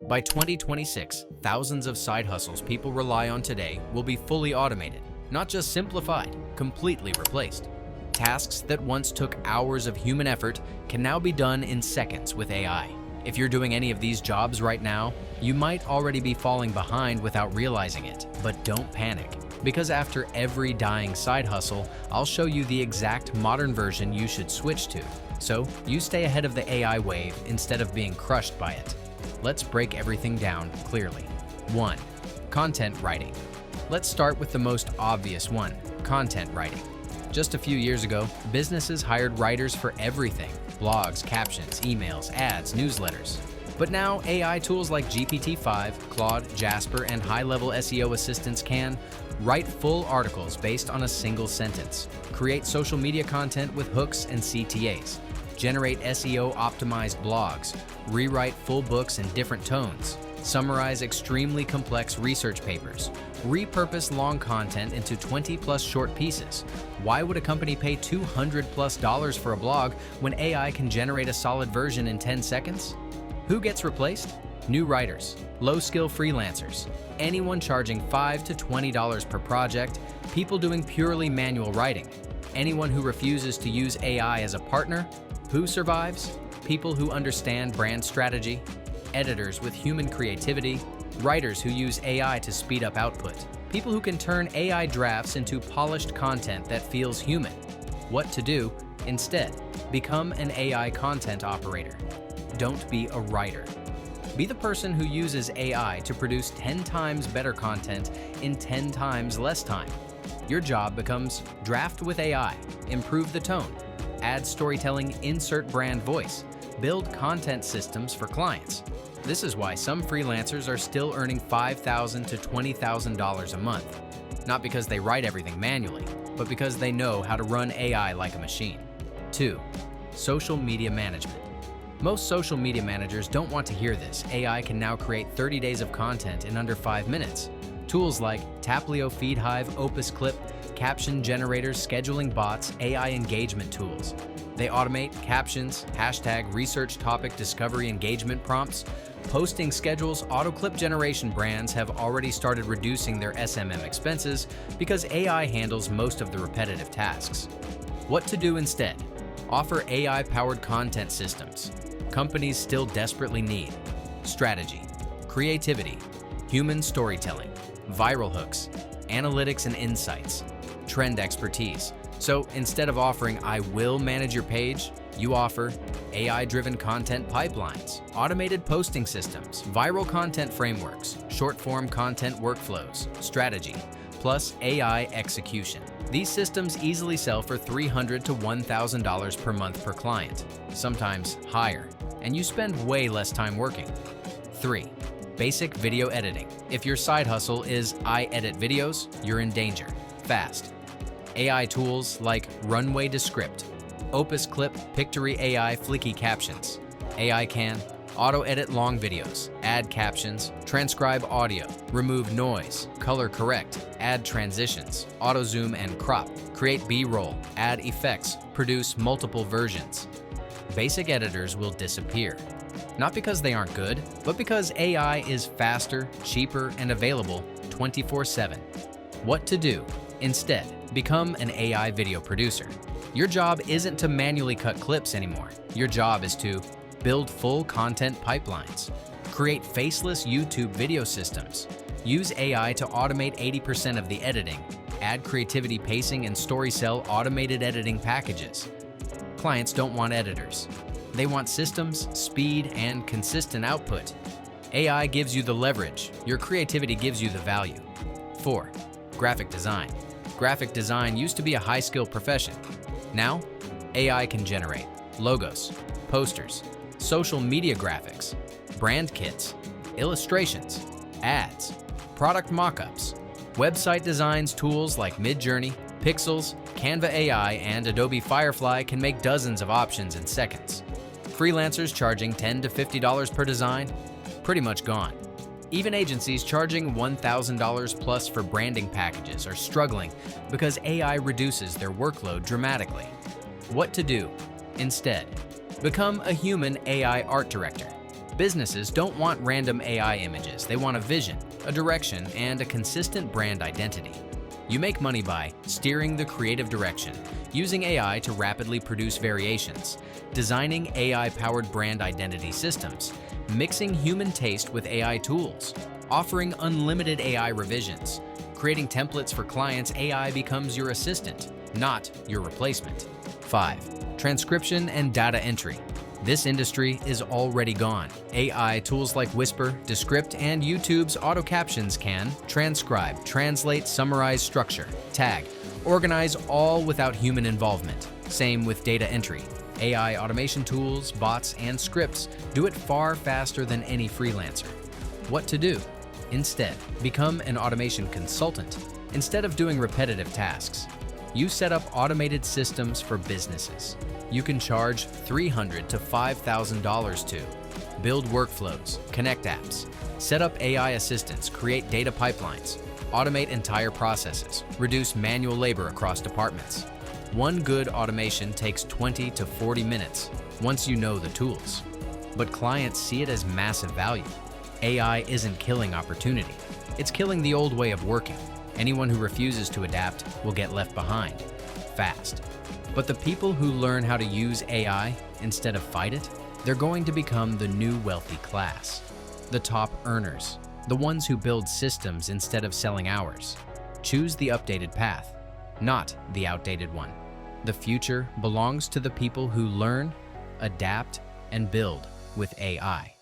By 2026, thousands of side hustles people rely on today will be fully automated, not just simplified, completely replaced. Tasks that once took hours of human effort can now be done in seconds with AI. If you're doing any of these jobs right now, you might already be falling behind without realizing it, but don't panic. Because after every dying side hustle, I'll show you the exact modern version you should switch to, so you stay ahead of the AI wave instead of being crushed by it. Let's break everything down clearly. 1. Content writing. Let's start with the most obvious one, content writing. Just a few years ago, businesses hired writers for everything: blogs, captions, emails, ads, newsletters. But now, AI tools like GPT-5, Claude, Jasper, and high-level SEO assistants can write full articles based on a single sentence, create social media content with hooks and CTAs, generate SEO-optimized blogs, rewrite full books in different tones, summarize extremely complex research papers, repurpose long content into 20-plus short pieces. Why would a company pay $200+ for a blog when AI can generate a solid version in 10 seconds? Who gets replaced? New writers, low-skill freelancers, anyone charging $5 to $20 per project, people doing purely manual writing, anyone who refuses to use AI as a partner. Who survives? People who understand brand strategy, editors with human creativity, writers who use AI to speed up output, people who can turn AI drafts into polished content that feels human. What to do? Instead, become an AI content operator. Don't be a writer. Be the person who uses AI to produce 10 times better content in 10 times less time. Your job becomes draft with AI, improve the tone, add storytelling, insert brand voice, build content systems for clients. This is why some freelancers are still earning $5,000 to $20,000 a month. Not because they write everything manually, but because they know how to run AI like a machine. 2. Social media management. Most social media managers don't want to hear this. AI can now create 30 days of content in under 5 minutes. Tools like Taplio, FeedHive, Opus Clip, caption generators, scheduling bots, AI engagement tools. They automate captions, hashtag, research topic, discovery, engagement prompts, posting schedules. Auto clip generation brands have already started reducing their SMM expenses because AI handles most of the repetitive tasks. What to do instead? Offer AI-powered content systems. Companies still desperately need strategy, creativity, human storytelling, viral hooks, analytics and insights, trend expertise. So instead of offering "I will manage your page," you offer AI-driven content pipelines, automated posting systems, viral content frameworks, short-form content workflows, strategy, plus AI execution. These systems easily sell for $300 to $1,000 per month per client, sometimes higher, and you spend way less time working. 3. Basic video editing. If your side hustle is "I edit videos," you're in danger, fast. AI tools like Runway Descript, Opus Clip, Pictory AI Flicky Captions. AI can auto-edit long videos, add captions, transcribe audio, remove noise, color correct, add transitions, auto-zoom and crop, create B-roll, add effects, produce multiple versions. Basic editors will disappear. Not because they aren't good, but because AI is faster, cheaper, and available 24/7. What to do? Instead, become an AI video producer. Your job isn't to manually cut clips anymore. Your job is to build full content pipelines, create faceless YouTube video systems, use AI to automate 80% of the editing, add creativity pacing and StoryCell automated editing packages. Clients don't want editors. They want systems, speed, and consistent output. AI gives you the leverage. Your creativity gives you the value. 4. Graphic design. Graphic design used to be a high-skill profession. Now, AI can generate logos, posters, social media graphics, brand kits, illustrations, ads, product mockups, website designs. Tools like Midjourney, Pixels, Canva AI, and Adobe Firefly can make dozens of options in seconds. Freelancers charging $10 to $50 per design? Pretty much gone. Even agencies charging $1,000 plus for branding packages are struggling because AI reduces their workload dramatically. What to do? Instead, become a human AI art director. Businesses don't want random AI images. They want a vision, a direction, and a consistent brand identity. You make money by steering the creative direction, using AI to rapidly produce variations, designing AI-powered brand identity systems, mixing human taste with AI tools, offering unlimited AI revisions, creating templates for clients. AI becomes your assistant, not your replacement. 5. Transcription and data entry. This industry is already gone. AI tools like Whisper, Descript, and YouTube's auto captions can transcribe, translate, summarize, structure, tag, organize, all without human involvement. Same with data entry. AI automation tools, bots, and scripts do it far faster than any freelancer. What to do? Instead, become an automation consultant. Instead of doing repetitive tasks, you set up automated systems for businesses. You can charge $300 to $5,000 to build workflows, connect apps, set up AI assistants, create data pipelines, automate entire processes, reduce manual labor across departments. One good automation takes 20 to 40 minutes once you know the tools. But clients see it as massive value. AI isn't killing opportunity. It's killing the old way of working. Anyone who refuses to adapt will get left behind, fast. But the people who learn how to use AI instead of fight it, they're going to become the new wealthy class. The top earners, the ones who build systems instead of selling hours. Choose the updated path, not the outdated one. The future belongs to the people who learn, adapt, and build with AI.